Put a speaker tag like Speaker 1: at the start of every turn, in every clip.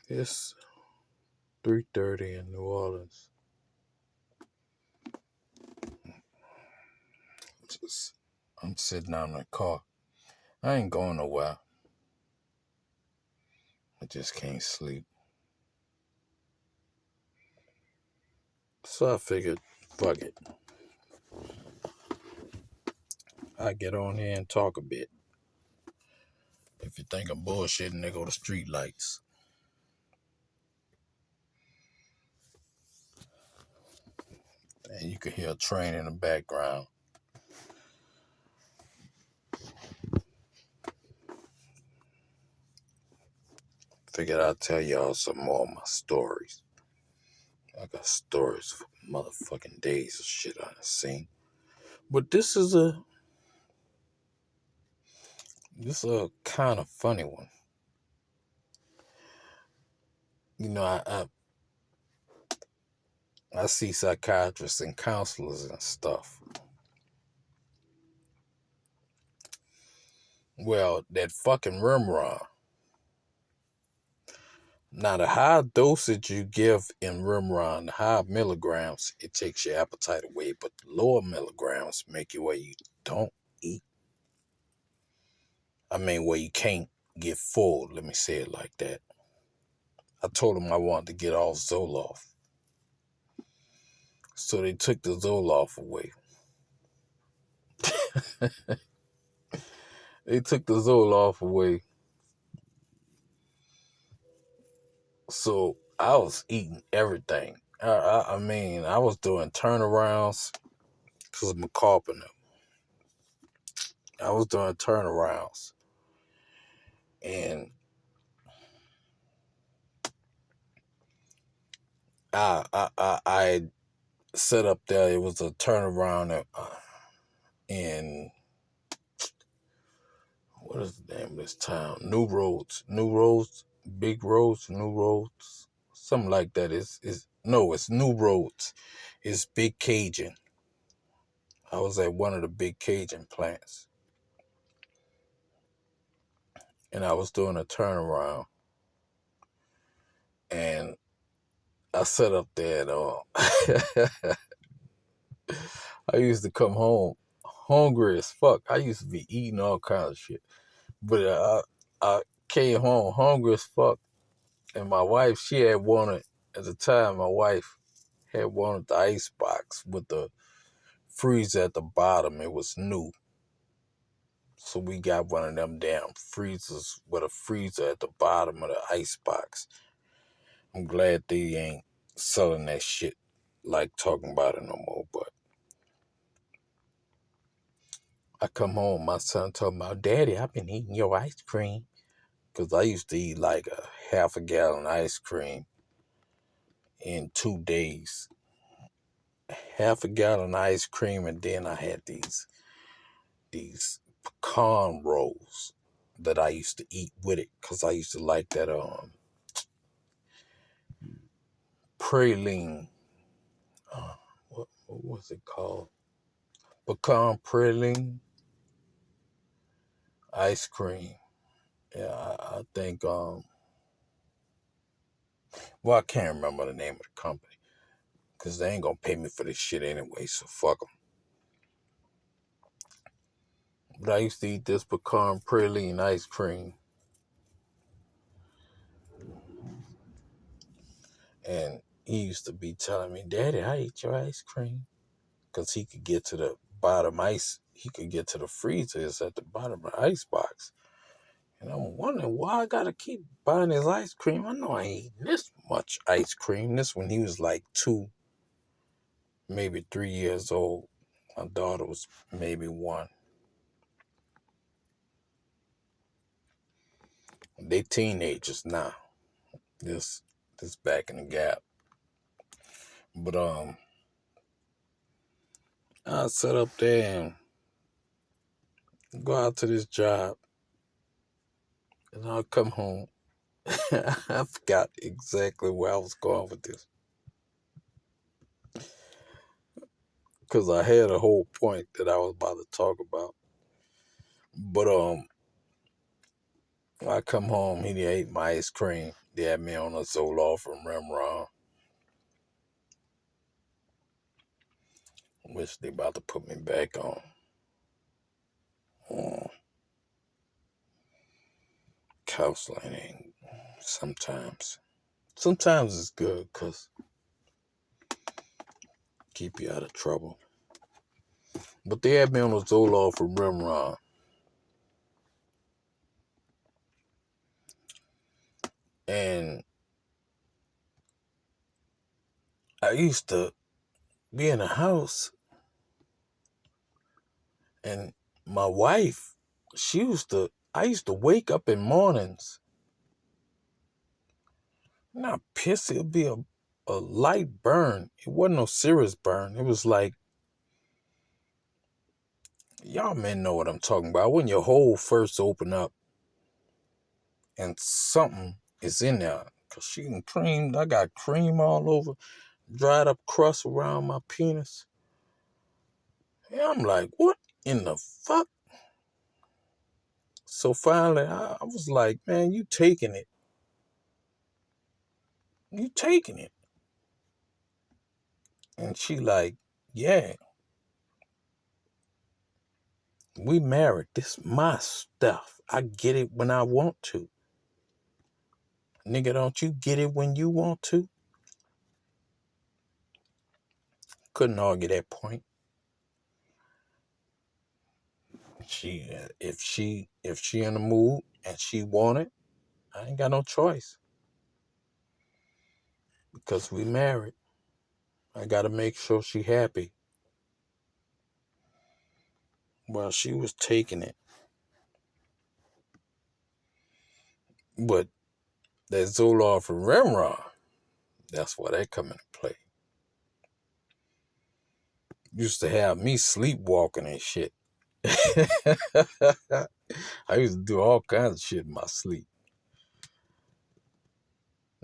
Speaker 1: It's 3:30 in New Orleans. Just, I'm sitting out in the car. I ain't going nowhere. I just can't sleep. So I figured, fuck it. I get on here and talk a bit. If you think I'm bullshitting, they go to street lights. And you can hear a train in the background. Figured I'd tell y'all some more of my stories. I got stories for motherfucking days of shit I done seen. But this is a kind of funny one. You know, I see psychiatrists and counselors and stuff. Well, that fucking Rimron. Now, the high dosage you give in Rimron, the high milligrams, it takes your appetite away, but the lower milligrams make you where you don't eat. I mean, where you can't get full, let me say it like that. I told them I wanted to get off Zoloft. So they took the Zoloft away. They took the Zoloft away. So I was eating everything. I mean, I was doing turnarounds because I'm a carpenter. I was doing turnarounds. And I set up there. It was a turnaround in, what is the name of this town? New Roads, Big Roads, New Roads, something like that. It's New Roads. It's Big Cajun. I was at one of the Big Cajun plants, and I was doing a turnaround, and I set up there. I used to come home hungry as fuck. I used to be eating all kinds of shit, but I came home hungry as fuck. And my wife, she had wanted, at the time, my wife had wanted the ice box with the freezer at the bottom. It was new. So we got one of them damn freezers with a freezer at the bottom of the ice box. I'm glad they ain't selling that shit like talking about it no more. But I come home, my son told me, Daddy, I've been eating your ice cream. Because I used to eat like a half a gallon ice cream in 2 days. Half a gallon ice cream, and then I had these pecan rolls that I used to eat with it because I used to like that praline. What was it called? Pecan praline ice cream. Yeah, I think well, I can't remember the name of the company because they ain't gonna pay me for this shit anyway, so fuck them. But I used to eat this pecan praline ice cream, and he used to be telling me, Daddy, I eat your ice cream. Because he could get to the bottom ice. He could get to the freezer. It's at the bottom of the ice box. And I'm wondering why I got to keep buying his ice cream. I know I ain't eating this much ice cream. This when he was like 2, maybe 3 years old. My daughter was maybe 1. They teenagers now. This back in the gap. But I sit up there and go out to this job, and I'll come home. I forgot exactly where I was going with this because I had a whole point that I was about to talk about. But I come home, he ate my ice cream. They had me on a Zoloft from Remron, which they about to put me back on. Mm. Counseling ain't sometimes. Sometimes it's good because keep you out of trouble. But they had me on a Zoloft from Remron. And I used to be in a house, and my wife, I used to wake up in mornings, not piss, it'd be a light burn. It wasn't no serious burn. It was like, y'all men know what I'm talking about. When your hole first open up and something is in there. Cause she can cream, I got cream all over, dried up crust around my penis. And I'm like, what in the fuck? So finally, I was like, man, you taking it. You taking it. And she like, yeah, we married. This my stuff. I get it when I want to. Nigga, don't you get it when you want to? Couldn't argue that point. If she in the mood and she want it, I ain't got no choice. Because we married. I gotta make sure she happy. Well, she was taking it. But that Zoloft and Remron, that's why that come into play. Used to have me sleepwalking and shit. I used to do all kinds of shit in my sleep.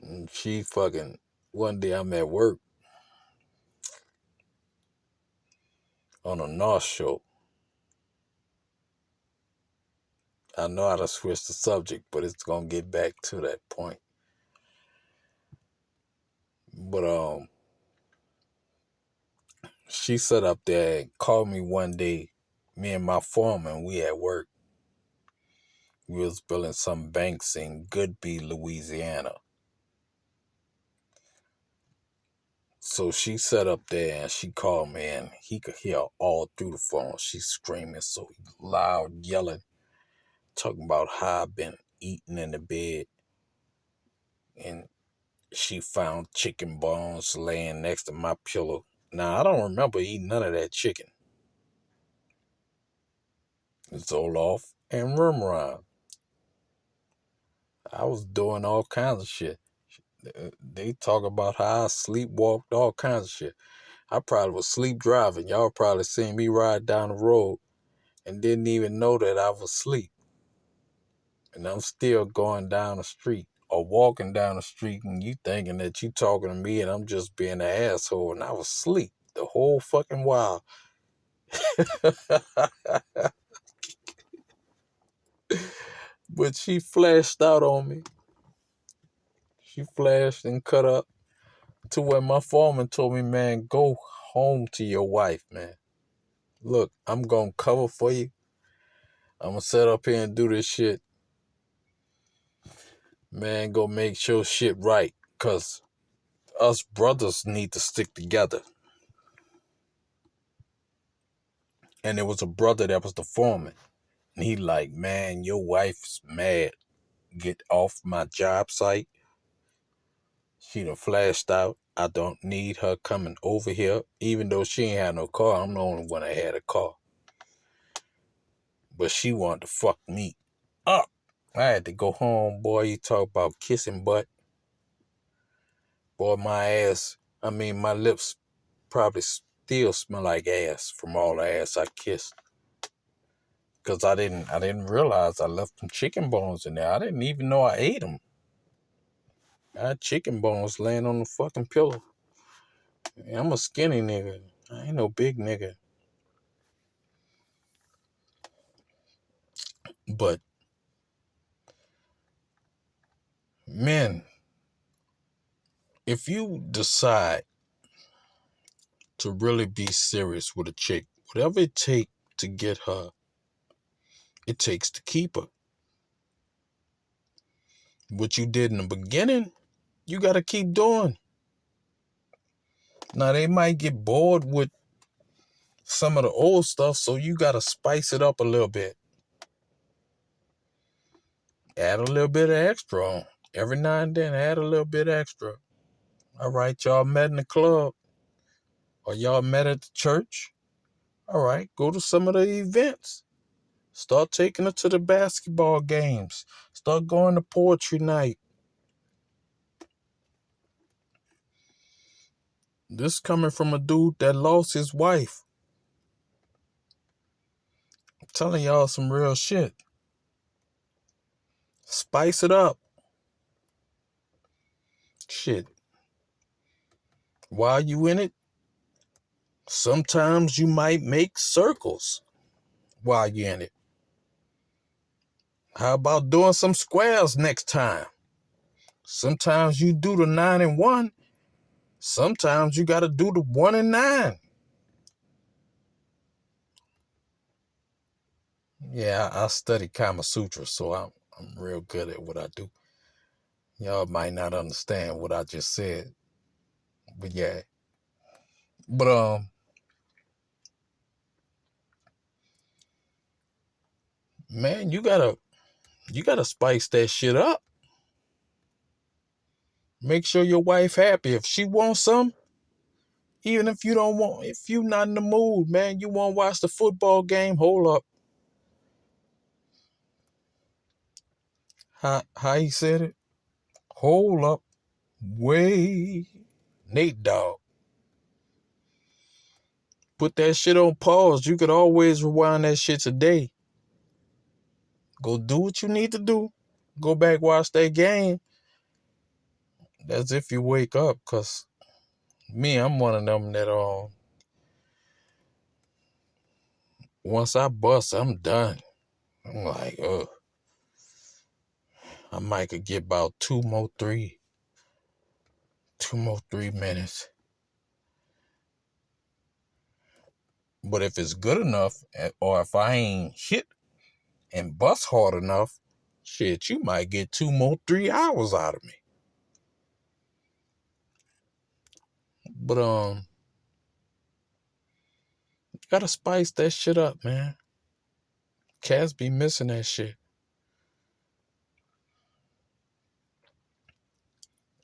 Speaker 1: And she fucking, one day I'm at work on a North show. I know how to switch the subject, but it's gonna get back to that point. But she sat up there and called me one day. Me and my foreman, we at work. We was building some banks in Goodby, Louisiana. So she sat up there and she called me, and he could hear all through the phone. She's screaming so loud, yelling, talking about how I've been eating in the bed. And she found chicken bones laying next to my pillow. Now, I don't remember eating none of that chicken. Zoloft and Rimron. I was doing all kinds of shit. They talk about how I sleepwalked, all kinds of shit. I probably was sleep driving. Y'all probably seen me ride down the road and didn't even know that I was asleep. And I'm still going down the street or walking down the street, and you thinking that you talking to me and I'm just being an asshole, and I was asleep the whole fucking while. But she flashed out on me. She flashed and cut up to where my foreman told me, man, go home to your wife, man. Look, I'm going to cover for you. I'm going to sit up here and do this shit. Man, go make sure shit right. Because us brothers need to stick together. And there was a brother that was the foreman. And he like, man, your wife's mad. Get off my job site. She done flashed out. I don't need her coming over here. Even though she ain't had no car, I'm the only one that had a car. But she wanted to fuck me up. I had to go home, boy. You talk about kissing butt. Boy, my lips probably still smell like ass from all the ass I kissed. Cause I didn't realize I left some chicken bones in there. I didn't even know I ate them. I had chicken bones laying on the fucking pillow. I'm a skinny nigga. I ain't no big nigga. But Men, if you decide to really be serious with a chick, whatever it takes to get her, it takes to keep her. What you did in the beginning, you got to keep doing. Now, they might get bored with some of the old stuff, so you got to spice it up a little bit. Add a little bit of extra on. Every now and then, add a little bit extra. All right, y'all met in the club, or y'all met at the church. All right, go to some of the events. Start taking her to the basketball games. Start going to poetry night. This coming from a dude that lost his wife. I'm telling y'all some real shit. Spice it up. Shit. While you in it, sometimes you might make circles while you're in it. How about doing some squares next time? Sometimes you do the 9 and 1. Sometimes you got to do the 1 and 9. Yeah, I study Kama Sutra, so I'm real good at what I do. Y'all might not understand what I just said, but yeah. But man, you gotta spice that shit up. Make sure your wife happy. If she wants some, even if you don't want, if you not in the mood, man, you want to watch the football game, hold up. How he said it? Hold up. Wait. Nate Dogg. Put that shit on pause. You could always rewind that shit today. Go do what you need to do. Go back, watch that game. That's if you wake up, because me, I'm one of them that once I bust, I'm done. I'm like, I might could get about two more, 3 minutes. But if it's good enough, or if I ain't hit and bust hard enough, shit, you might get 2 more, 3 hours out of me. But you gotta spice that shit up, man. Cats be missing that shit.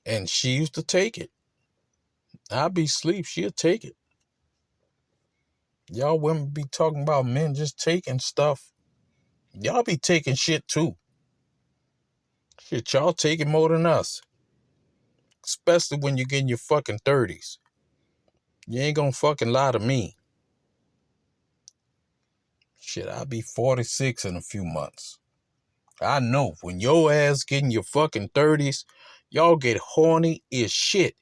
Speaker 1: And she used to take it. I be asleep, she'll take it. Y'all women be talking about men just taking stuff. Y'all be taking shit too. Shit, y'all taking more than us. Especially when you get in your fucking 30s. You ain't gonna fucking lie to me. Shit, I'll be 46 in a few months. I know when your ass get in your fucking 30s, y'all get horny as shit.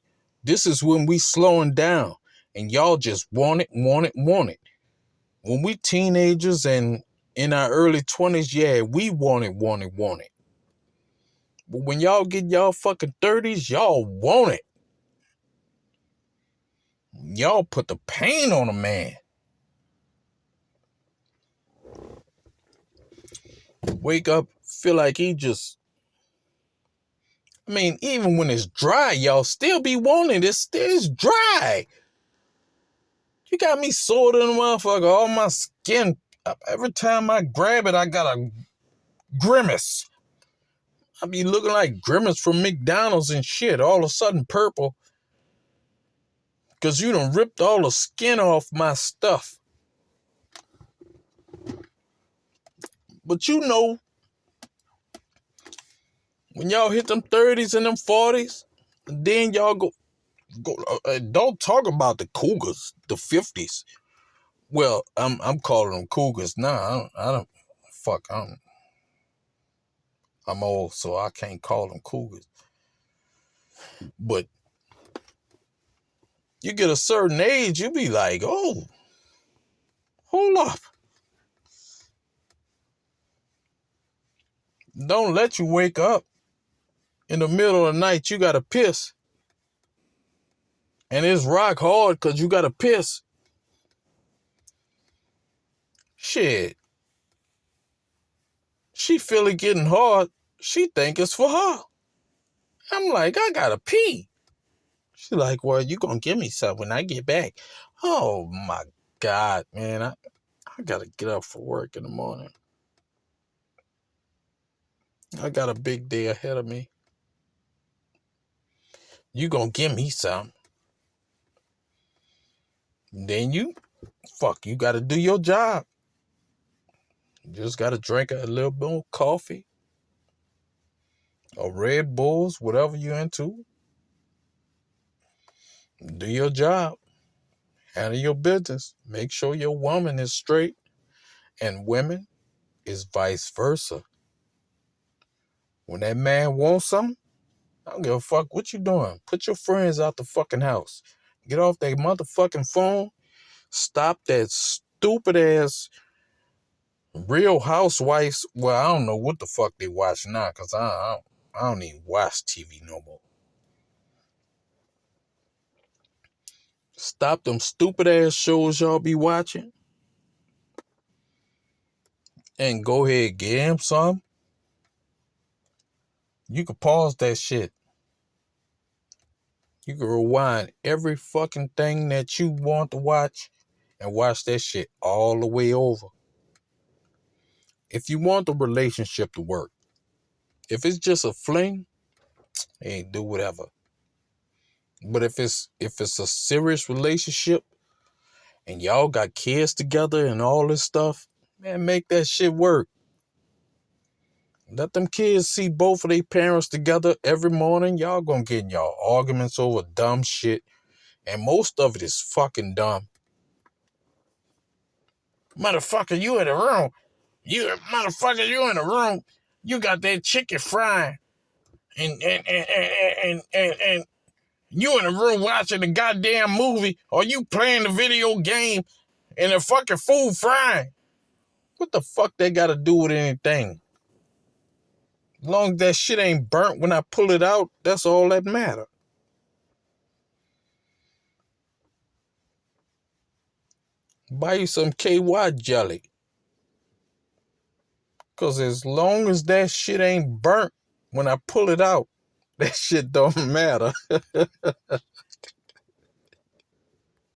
Speaker 1: This is when we slowing down and y'all just want it, want it, want it. When we teenagers and in our early 20s, yeah, we want it, want it, want it. But when y'all get y'all fucking 30s, y'all want it. Y'all put the pain on a man. Wake up, feel like he just, I mean, even when it's dry, y'all still be wanting it. It's dry. You got me sore than a motherfucker. All my skin, every time I grab it, I got a grimace. I be looking like Grimace from McDonald's and shit. All of a sudden purple. Because you done ripped all the skin off my stuff. But you know, when y'all hit them 30s and them 40s, then y'all go don't talk about the cougars, the 50s. Well, I'm calling them cougars now. I'm old, so I can't call them cougars. But you get a certain age, you be like, oh, hold up. Don't let you wake up in the middle of the night, you gotta piss. And it's rock hard because you gotta piss. Shit. She feel it getting hard. She think it's for her. I'm like, I gotta pee. She like, well, you gonna give me some when I get back. Oh my God, man. I gotta get up for work in the morning. I got a big day ahead of me. You gonna give me some. Then you gotta do your job. You just gotta drink a little bit of coffee or Red Bulls, whatever you're into. Do your job. Handle your business. Make sure your woman is straight. And women is vice versa. When that man wants something, I don't give a fuck what you doing. Put your friends out the fucking house. Get off that motherfucking phone. Stop that stupid ass Real Housewives. Well, I don't know what the fuck they watch now because I don't even watch TV no more. Stop them stupid ass shows y'all be watching and go ahead and get him some. You can pause that shit. You can rewind every fucking thing that you want to watch and watch that shit all the way over. If you want the relationship to work, if it's just a fling, hey, do whatever. But if it's a serious relationship and y'all got kids together and all this stuff, man, make that shit work. Let them kids see both of their parents together every morning. Y'all gonna get in y'all arguments over dumb shit. And most of it is fucking dumb. Motherfucker, you in the room. You in the room. You got that chicken frying. And you in the room watching the goddamn movie or you playing the video game and the fucking food frying. What the fuck they gotta do with anything? As long as that shit ain't burnt when I pull it out, that's all that matter. Buy you some KY jelly. Cause as long as that shit ain't burnt when I pull it out, that shit don't matter.